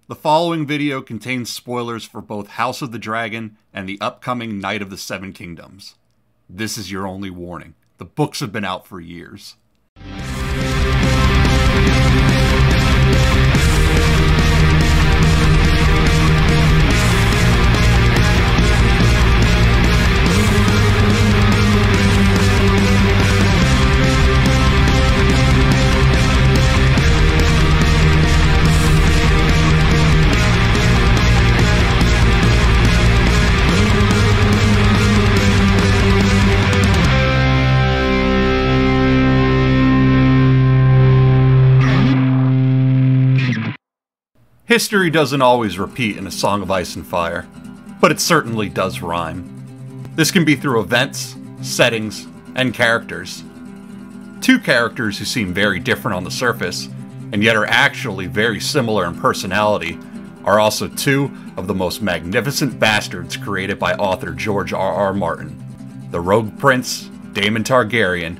The following video contains spoilers for both House of the Dragon and the upcoming Knight of the Seven Kingdoms. This is your only warning. The books have been out for years. History doesn't always repeat in A Song of Ice and Fire, but it certainly does rhyme. This can be through events, settings, and characters. Two characters who seem very different on the surface, and yet are actually very similar in personality, are also two of the most magnificent bastards created by author George R.R. Martin. The Rogue Prince, Daemon Targaryen,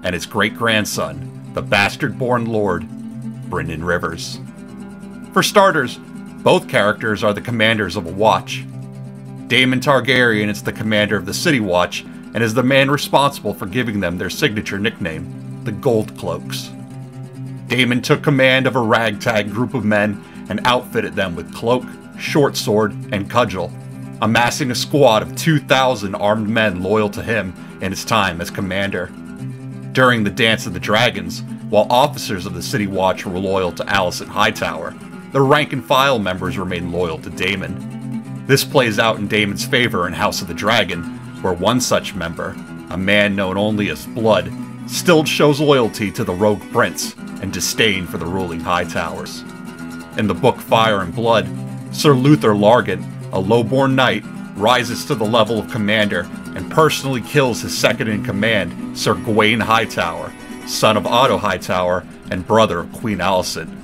and his great-grandson, the bastard-born Lord, Brynden Rivers. For starters, both characters are the commanders of a watch. Daemon Targaryen is the commander of the City Watch and is the man responsible for giving them their signature nickname, the Gold Cloaks. Daemon took command of a ragtag group of men and outfitted them with cloak, short sword, and cudgel, amassing a squad of 2,000 armed men loyal to him in his time as commander. During the Dance of the Dragons, while officers of the City Watch were loyal to Alicent Hightower, the rank-and-file members remain loyal to Daemon. This plays out in Daemon's favor in House of the Dragon, where one such member, a man known only as Blood, still shows loyalty to the Rogue Prince and disdain for the ruling Hightowers. In the book Fire and Blood, Sir Luther Largent, a low-born knight, rises to the level of commander and personally kills his second-in-command, Sir Gawain Hightower, son of Otto Hightower and brother of Queen Alicent.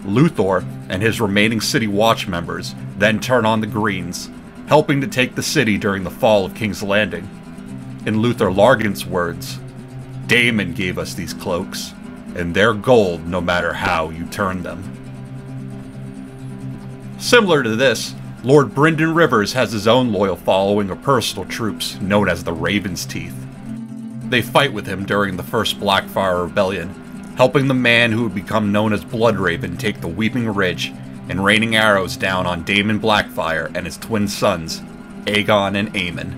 Luthor and his remaining City Watch members then turn on the Greens, helping to take the city during the fall of King's Landing. In Luther Largent's words, "Daemon gave us these cloaks, and they're gold no matter how you turn them." Similar to this, Lord Brynden Rivers has his own loyal following of personal troops known as the Raven's Teeth. They fight with him during the First Blackfyre Rebellion, helping the man who would become known as Bloodraven take the Weeping Ridge and raining arrows down on Daemon Blackfyre and his twin sons, Aegon and Aemon.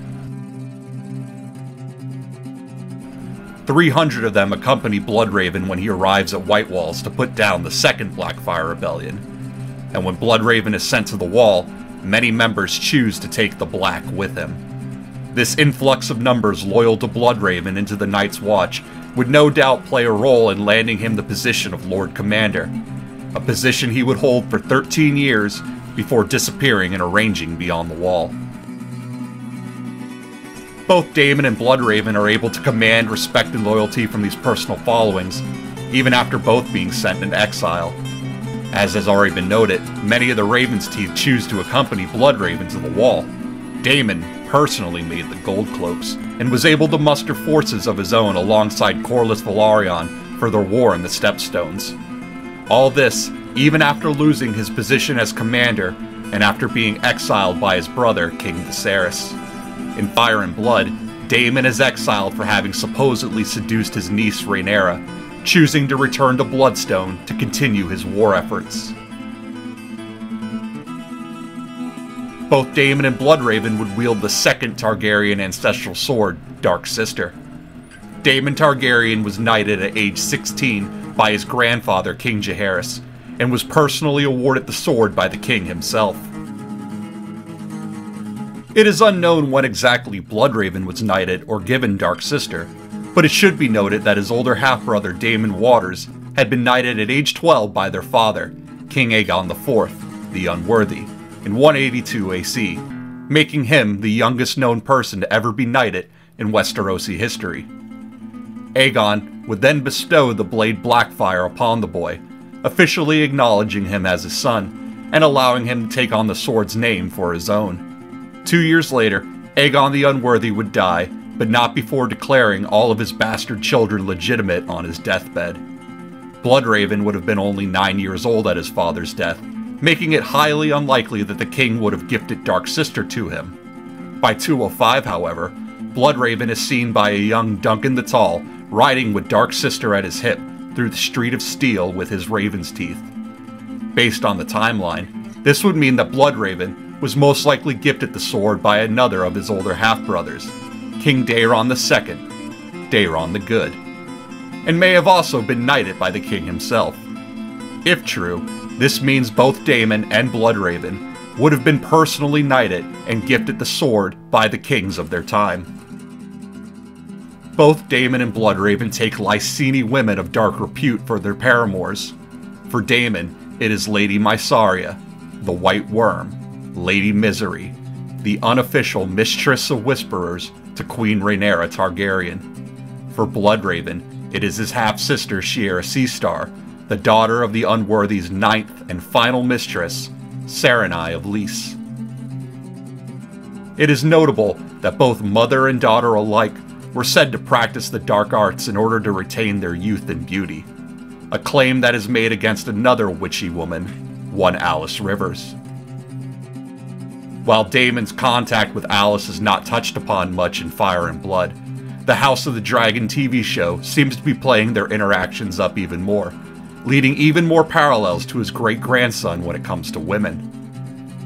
300 of them accompany Bloodraven when he arrives at White Walls to put down the Second Blackfyre Rebellion. And when Bloodraven is sent to the Wall, many members choose to take the Black with him. This influx of numbers loyal to Bloodraven into the Night's Watch would no doubt play a role in landing him the position of Lord Commander, a position he would hold for 13 years before disappearing and arranging beyond the Wall. Both Daemon and Bloodraven are able to command respect and loyalty from these personal followings, even after both being sent into exile. As has already been noted, many of the Raven's Teeth choose to accompany Bloodraven to the Wall. Daemon personally made the Gold Cloaks, and was able to muster forces of his own alongside Corlys Velaryon for their war in the Stepstones. All this, even after losing his position as commander, and after being exiled by his brother, King Viserys. In Fire and Blood, Daemon is exiled for having supposedly seduced his niece Rhaenyra, choosing to return to Bloodstone to continue his war efforts. Both Daemon and Bloodraven would wield the second Targaryen ancestral sword, Dark Sister. Daemon Targaryen was knighted at age 16 by his grandfather, King Jaehaerys, and was personally awarded the sword by the king himself. It is unknown when exactly Bloodraven was knighted or given Dark Sister, but it should be noted that his older half-brother Daemon Waters had been knighted at age 12 by their father, King Aegon IV, the Unworthy, in 182 AC, making him the youngest known person to ever be knighted in Westerosi history. Aegon would then bestow the Blade Blackfyre upon the boy, officially acknowledging him as his son, and allowing him to take on the sword's name for his own. 2 years later, Aegon the Unworthy would die, but not before declaring all of his bastard children legitimate on his deathbed. Bloodraven would have been only 9 years old at his father's death, making it highly unlikely that the king would have gifted Dark Sister to him. By 205, however, Bloodraven is seen by a young Duncan the Tall riding with Dark Sister at his hip through the Street of Steel with his raven's teeth. Based on the timeline, this would mean that Bloodraven was most likely gifted the sword by another of his older half-brothers, King Daeron II, Daeron the Good, and may have also been knighted by the king himself. If true, this means both Daemon and Bloodraven would have been personally knighted and gifted the sword by the kings of their time. Both Daemon and Bloodraven take Lyseni women of dark repute for their paramours. For Daemon, it is Lady Mysaria, the White Worm, Lady Misery, the unofficial Mistress of Whisperers to Queen Rhaenyra Targaryen. For Bloodraven, it is his half-sister Shiera Seastar, the daughter of the Unworthy's ninth and final mistress, Sarenai of Lys. It is notable that both mother and daughter alike were said to practice the dark arts in order to retain their youth and beauty, a claim that is made against another witchy woman, one Alice Rivers. While Daemon's contact with Alice is not touched upon much in Fire and Blood, the House of the Dragon TV show seems to be playing their interactions up even more, leading even more parallels to his great-grandson when it comes to women.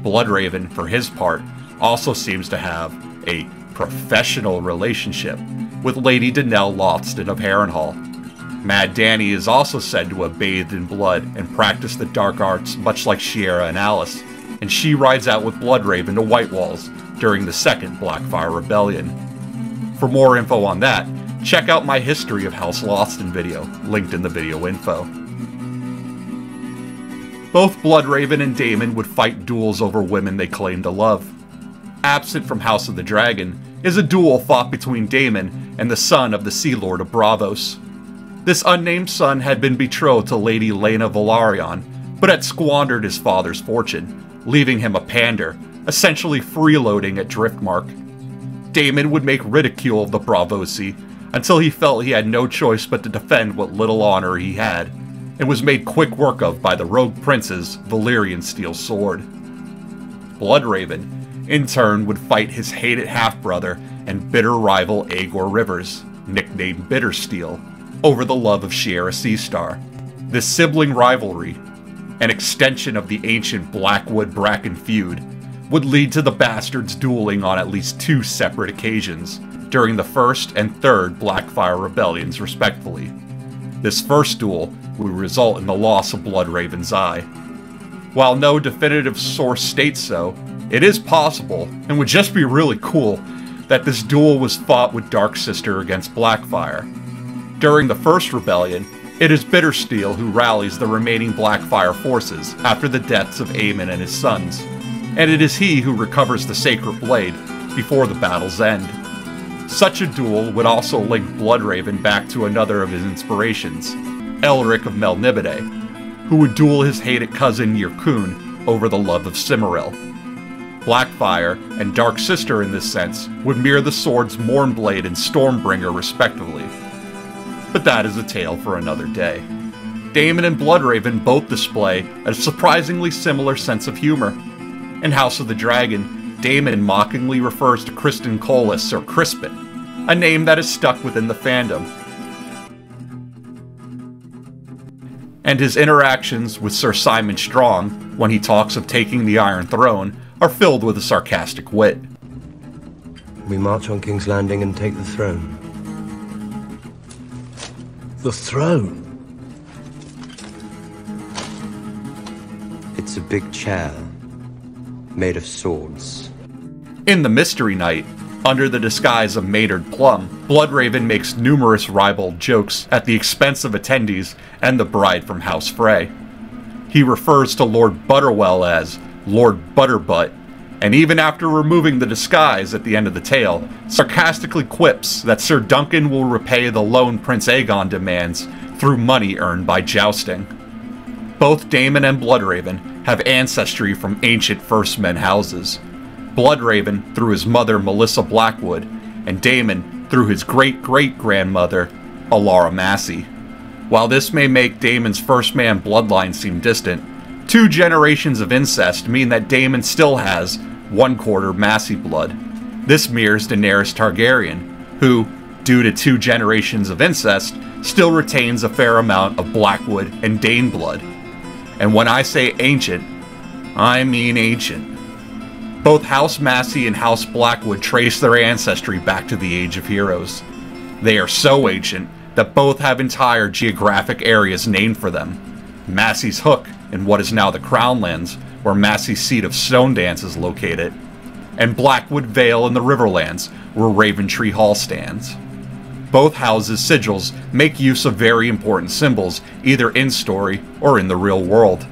Bloodraven, for his part, also seems to have a professional relationship with Lady Danelle Lothston of Harrenhal. Mad Dany is also said to have bathed in blood and practiced the dark arts much like Shiera and Alice, and she rides out with Bloodraven to White Walls during the Second Blackfyre Rebellion. For more info on that, check out my History of House Lothston video, linked in the video info. Both Bloodraven and Daemon would fight duels over women they claim to love. Absent from House of the Dragon is a duel fought between Daemon and the son of the Sea Lord of Braavos. This unnamed son had been betrothed to Lady Laena Velaryon, but had squandered his father's fortune, leaving him a pander, essentially freeloading at Driftmark. Daemon would make ridicule of the Braavosi until he felt he had no choice but to defend what little honor he had, and was made quick work of by the rogue prince's Valyrian steel sword. Bloodraven, in turn, would fight his hated half-brother and bitter rival Aegor Rivers, nicknamed Bittersteel, over the love of Shiera Seastar. This sibling rivalry, an extension of the ancient Blackwood-Bracken feud, would lead to the bastards dueling on at least 2 separate occasions, during the First and Third Blackfyre Rebellions respectively. This first duel would result in the loss of Bloodraven's eye. While no definitive source states so, it is possible, and would just be really cool, that this duel was fought with Dark Sister against Blackfyre. During the First Rebellion, it is Bittersteel who rallies the remaining Blackfyre forces after the deaths of Aemon and his sons, and it is he who recovers the Sacred Blade before the battle's end. Such a duel would also link Bloodraven back to another of his inspirations, Elric of Melniboné, who would duel his hated cousin Yrkun over the love of Cimmeril. Blackfyre and Dark Sister in this sense would mirror the swords Mournblade and Stormbringer respectively. But that is a tale for another day. Daemon and Bloodraven both display a surprisingly similar sense of humor. In House of the Dragon, Daemon mockingly refers to Criston Cole or Crispin, a name that is stuck within the fandom. And his interactions with Sir Simon Strong, when he talks of taking the Iron Throne, are filled with a sarcastic wit. We march on King's Landing and take the throne. The throne? It's a big chair, made of swords. In The Mystery Knight, under the disguise of Maynard Plum, Bloodraven makes numerous ribald jokes at the expense of attendees and the bride from House Frey. He refers to Lord Butterwell as Lord Butterbutt, and even after removing the disguise at the end of the tale, sarcastically quips that Sir Duncan will repay the loan Prince Aegon demands through money earned by jousting. Both Daemon and Bloodraven have ancestry from ancient First Men houses. Bloodraven through his mother Melissa Blackwood, and Daemon through his great-great-grandmother Alara Massey. While this may make Daemon's First Man bloodline seem distant, 2 generations of incest mean that Daemon still has 1/4 Massey blood. This mirrors Daenerys Targaryen, who, due to 2 generations of incest, still retains a fair amount of Blackwood and Dane blood. And when I say ancient, I mean ancient. Both House Massey and House Blackwood trace their ancestry back to the Age of Heroes. They are so ancient that both have entire geographic areas named for them. Massey's Hook in what is now the Crownlands, where Massey's seat of Stonedance is located, and Blackwood Vale in the Riverlands, where Raventree Hall stands. Both houses' sigils make use of very important symbols, either in story or in the real world.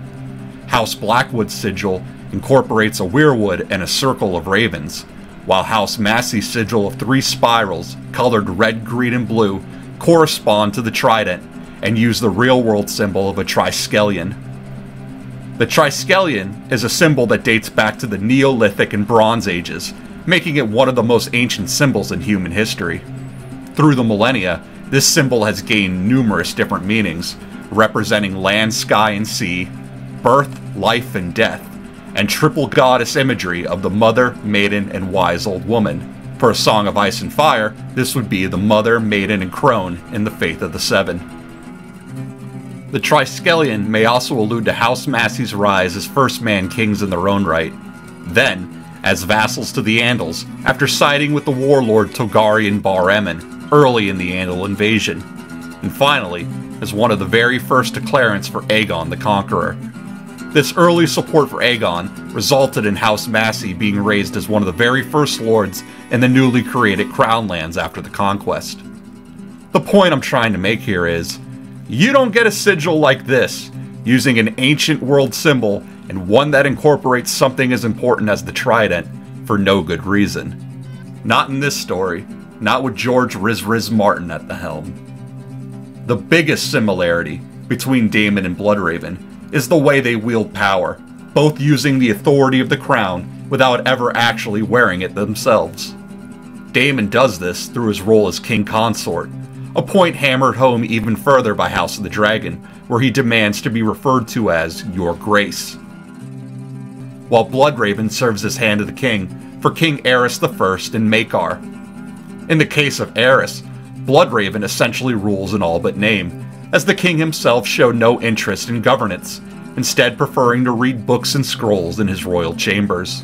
House Blackwood's sigil incorporates a weirwood and a circle of ravens, while House Massey's sigil of 3 spirals, colored red, green, and blue, correspond to the trident and use the real-world symbol of a triskelion. The triskelion is a symbol that dates back to the Neolithic and Bronze Ages, making it one of the most ancient symbols in human history. Through the millennia, this symbol has gained numerous different meanings, representing land, sky, and sea, birth, life, and death, and triple goddess imagery of the mother, maiden, and wise old woman. For A Song of Ice and Fire, this would be the mother, maiden, and crone in the Faith of the Seven. The triskelion may also allude to House Massey's rise as first-man kings in their own right. Then, as vassals to the Andals, after siding with the warlord Togarian Bar-Emin early in the Andal invasion. And finally, as one of the very first declarants for Aegon the Conqueror. This early support for Aegon resulted in House Massey being raised as one of the very first lords in the newly created Crownlands after the conquest. The point I'm trying to make here is, you don't get a sigil like this, using an ancient world symbol and one that incorporates something as important as the trident, for no good reason. Not in this story, not with George Riz Martin at the helm. The biggest similarity between Daemon and Bloodraven is the way they wield power, both using the authority of the crown without ever actually wearing it themselves. Daemon does this through his role as king consort, a point hammered home even further by House of the Dragon, where he demands to be referred to as Your Grace. While Bloodraven serves as hand of the king for King Aerys I and Maekar. In the case of Aerys, Bloodraven essentially rules in all but name, as the king himself showed no interest in governance, instead preferring to read books and scrolls in his royal chambers.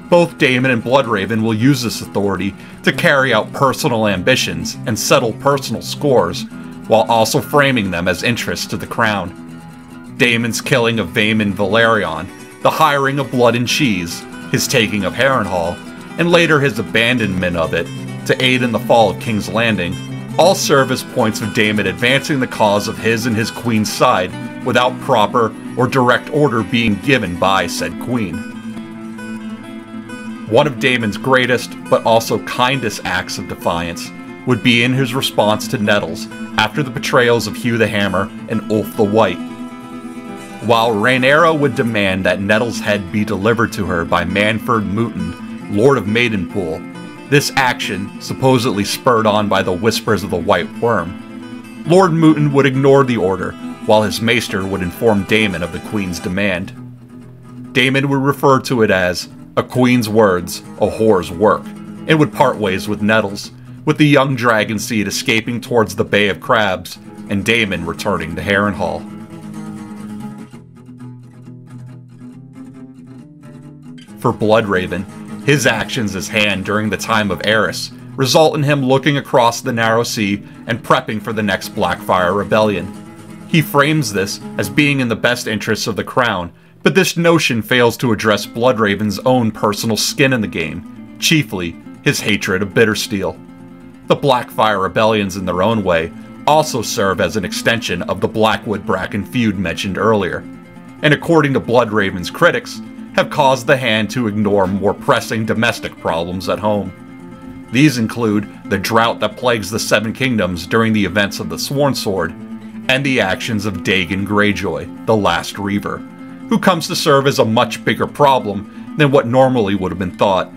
Both Daemon and Bloodraven will use this authority to carry out personal ambitions and settle personal scores, while also framing them as interests to the crown. Daemon's killing of Vaemon Valerion, the hiring of Blood and Cheese, his taking of Harrenhal, and later his abandonment of it to aid in the fall of King's Landing, all serve as points of Daemon advancing the cause of his and his queen's side without proper or direct order being given by said queen. One of Daemon's greatest, but also kindest acts of defiance would be in his response to Nettles after the betrayals of Hugh the Hammer and Ulf the White. While Rhaenyra would demand that Nettles' head be delivered to her by Manfred Mooten, Lord of Maidenpool, this action, supposedly spurred on by the whispers of the White Worm, Lord Mooten would ignore the order, while his maester would inform Daemon of the Queen's demand. Daemon would refer to it as a queen's words, a whore's work, and would part ways with Nettles, with the young Dragonseed escaping towards the Bay of Crabs, and Daemon returning to Harrenhal. For Bloodraven, his actions as hand during the time of Aerys result in him looking across the narrow sea and prepping for the next Blackfire rebellion. He frames this as being in the best interests of the crown, but this notion fails to address Bloodraven's own personal skin in the game, chiefly his hatred of Bittersteel. The Blackfire rebellions in their own way also serve as an extension of the Blackwood-Bracken feud mentioned earlier, and according to Bloodraven's critics, have caused the Hand to ignore more pressing domestic problems at home. These include the drought that plagues the Seven Kingdoms during the events of the Sworn Sword, and the actions of Dagon Greyjoy, the Last Reaver, who comes to serve as a much bigger problem than what normally would have been thought.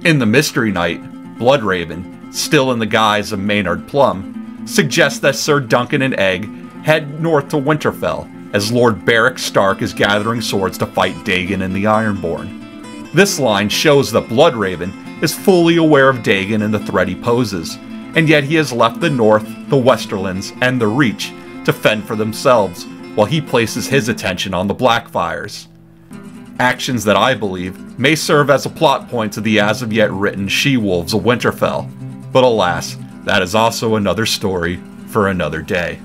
In the Mystery Knight, Bloodraven, still in the guise of Maynard Plum, suggests that Sir Duncan and Egg head north to Winterfell as Lord Beric Stark is gathering swords to fight Dagon and the Ironborn. This line shows that Bloodraven is fully aware of Dagon and the threat he poses, and yet he has left the North, the Westerlands, and the Reach to fend for themselves, while he places his attention on the Blackfires. Actions that I believe may serve as a plot point to the as-of-yet written She-Wolves of Winterfell, but alas, that is also another story for another day.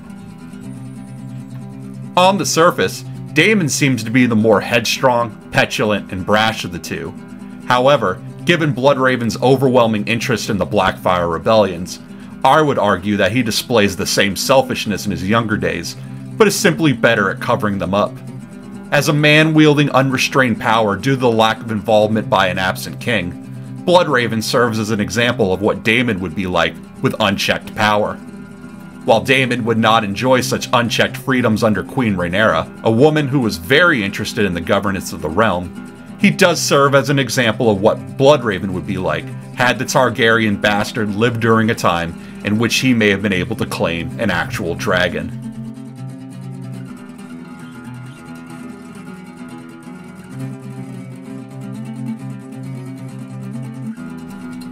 On the surface, Daemon seems to be the more headstrong, petulant, and brash of the two. However, given Bloodraven's overwhelming interest in the Blackfire rebellions, I would argue that he displays the same selfishness in his younger days, but is simply better at covering them up. As a man wielding unrestrained power due to the lack of involvement by an absent king, Bloodraven serves as an example of what Daemon would be like with unchecked power. While Daemon would not enjoy such unchecked freedoms under Queen Rhaenyra, a woman who was very interested in the governance of the realm, he does serve as an example of what Bloodraven would be like had the Targaryen bastard lived during a time in which he may have been able to claim an actual dragon.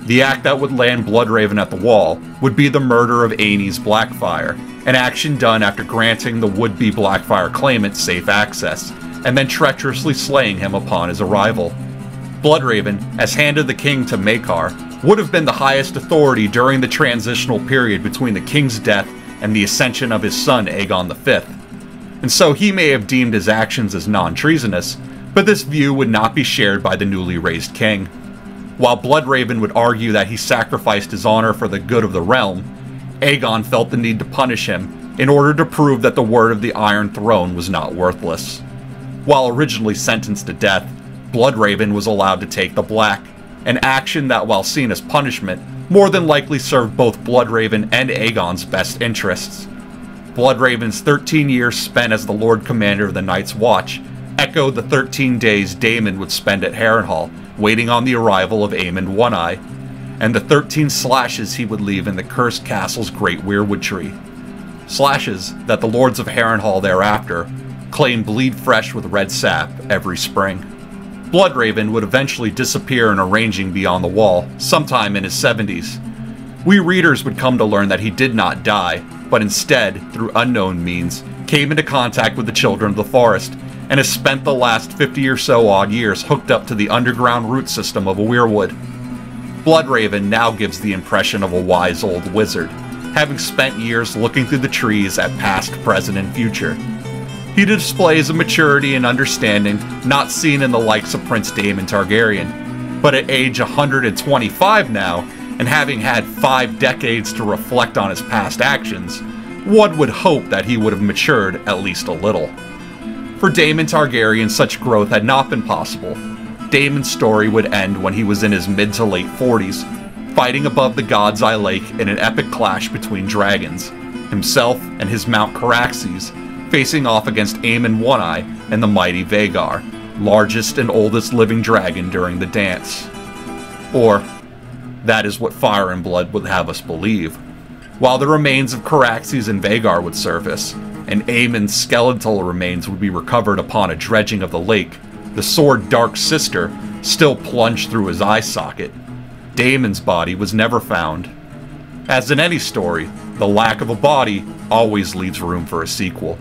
The act that would land Bloodraven at the Wall would be the murder of Aenys Blackfyre, an action done after granting the would-be Blackfyre claimant safe access, and then treacherously slaying him upon his arrival. Bloodraven, as Hand of the King to Maekar, would have been the highest authority during the transitional period between the king's death and the ascension of his son Aegon V, and so he may have deemed his actions as non-treasonous, but this view would not be shared by the newly raised king. While Bloodraven would argue that he sacrificed his honor for the good of the realm, Aegon felt the need to punish him in order to prove that the word of the Iron Throne was not worthless. While originally sentenced to death, Bloodraven was allowed to take the Black, an action that, while seen as punishment, more than likely served both Bloodraven and Aegon's best interests. Bloodraven's 13 years spent as the Lord Commander of the Night's Watch echoed the 13 days Daemon would spend at Harrenhal, waiting on the arrival of Aemond One-Eye, and the 13 slashes he would leave in the cursed castle's great weirwood tree. Slashes that the lords of Harrenhal thereafter claimed bleed fresh with red sap every spring. Bloodraven would eventually disappear in a ranging beyond the wall, sometime in his 70s. We readers would come to learn that he did not die, but instead, through unknown means, came into contact with the Children of the Forest, and has spent the last 50 or so odd years hooked up to the underground root system of a weirwood. Bloodraven now gives the impression of a wise old wizard, having spent years looking through the trees at past, present, and future. He displays a maturity and understanding not seen in the likes of Prince Daemon Targaryen, but at age 125 now, and having had 5 decades to reflect on his past actions, one would hope that he would have matured at least a little. For Daemon Targaryen, such growth had not been possible. Daemon's story would end when he was in his mid to late 40s, fighting above the God's Eye Lake in an epic clash between dragons, himself and his Mount Caraxes, facing off against Aemond One-Eye and the mighty Vhagar, largest and oldest living dragon during the dance. Or, that is what Fire and Blood would have us believe. While the remains of Caraxes and Vhagar would surface, and Aemond's skeletal remains would be recovered upon a dredging of the lake, the sword Dark Sister still plunged through his eye socket. Daemon's body was never found. As in any story, the lack of a body always leaves room for a sequel.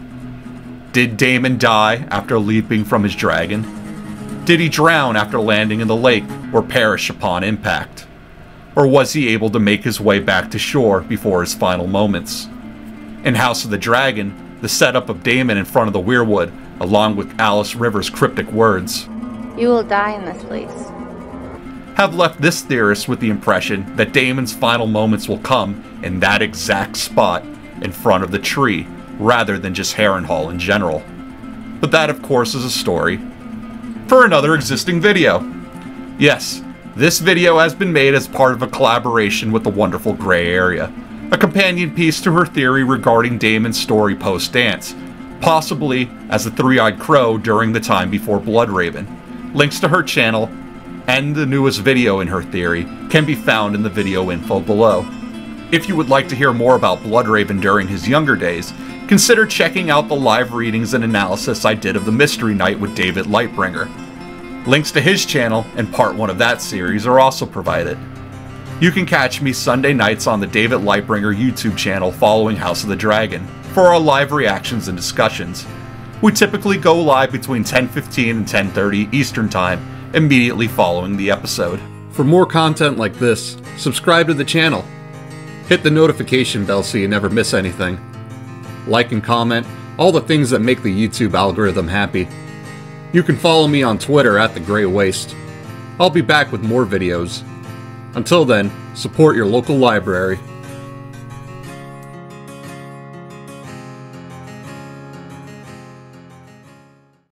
Did Daemon die after leaping from his dragon? Did he drown after landing in the lake or perish upon impact? Or was he able to make his way back to shore before his final moments? In House of the Dragon, the setup of Daemon in front of the weirwood, along with Alice River's cryptic words, "You will die in this place," have left this theorist with the impression that Daemon's final moments will come in that exact spot in front of the tree, rather than just Harrenhal in general. But that, of course, is a story for another existing video. Yes, this video has been made as part of a collaboration with the wonderful Grey Area, a companion piece to her theory regarding Daemon's story post-dance, possibly as the Three-Eyed Crow during the time before Bloodraven. Links to her channel and the newest video in her theory can be found in the video info below. If you would like to hear more about Bloodraven during his younger days, consider checking out the live readings and analysis I did of the Mystery Night with David Lightbringer. Links to his channel and part 1 of that series are also provided. You can catch me Sunday nights on the David Lightbringer YouTube channel following House of the Dragon for our live reactions and discussions. We typically go live between 10:15 and 10:30 Eastern Time, immediately following the episode. For more content like this, subscribe to the channel. Hit the notification bell so you never miss anything. Like and comment, all the things that make the YouTube algorithm happy. You can follow me on Twitter at The Grey Waste. I'll be back with more videos. Until then, support your local library.